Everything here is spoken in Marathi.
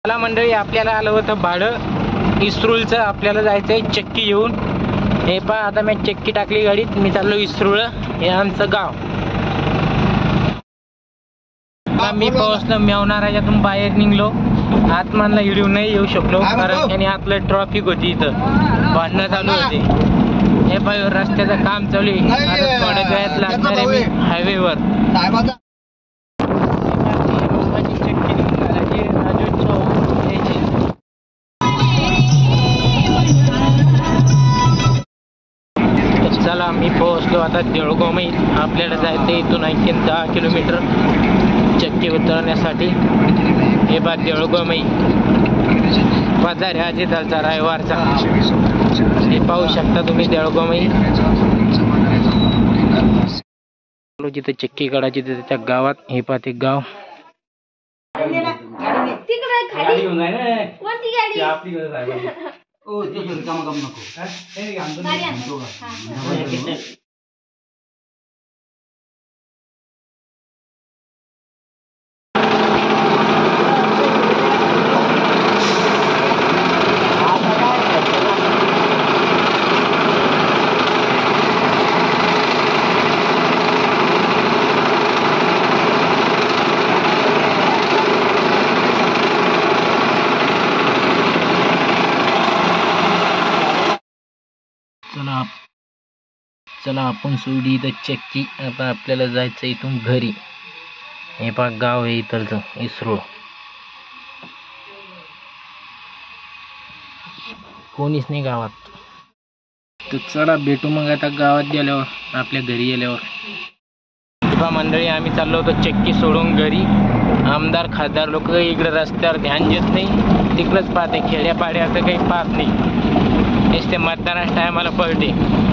मला मंडळी आपल्याला आलं होतं भाडं इस्रूलचं. आपल्याला जायचंय चक्की घेऊन. हे पहा आता मी चक्की टाकली गाडीत. मी चाललो इस्रूळ. हे आमचं गाव. मी पोहोचलो मेवना राजातून बाहेर निघलो. आतमानला व्हिडिओ नाही येऊ शकलो कारण त्याने आतलं ट्रॉफिक होती. इथं भांडणं चालू होते. हे पहा रस्त्याचं काम चालू आहे. थोड्या वेळात लागणार आहे मी हायवेवर. चला मी पोहोचलो आता देऊळगाव. आपल्याला जायचं इथून आणखी 10 किलोमीटर चक्की उतरवण्यासाठी. हे बा देऊळगाव बाजार आहे आज इथलचा रविवारचा. हे पाहू शकता तुम्ही देऊळगाव. जिथे चक्की काढायची तिथे त्या गावात. हे पहा ते गाव. चला आपण सोडली इथं चक्की. आता आपल्याला जायचं इथून घरी. हे पहा गाव आहे इथलचं इस्रूळ. कोणीच नाही गावात. तर चला भेटू मग आता गावात गेल्यावर, आपल्या घरी गेल्यावर. पहा मंडळी आम्ही चाललो होतो चक्की सोडून घरी. आमदार खासदार लोक इकडे रस्त्यावर ध्यान देत नाही. तिकडंच पाहते. खेड्यापाड्याचं काही पाहत नाही. नुसते मतदानाच्या टायमाला पळते.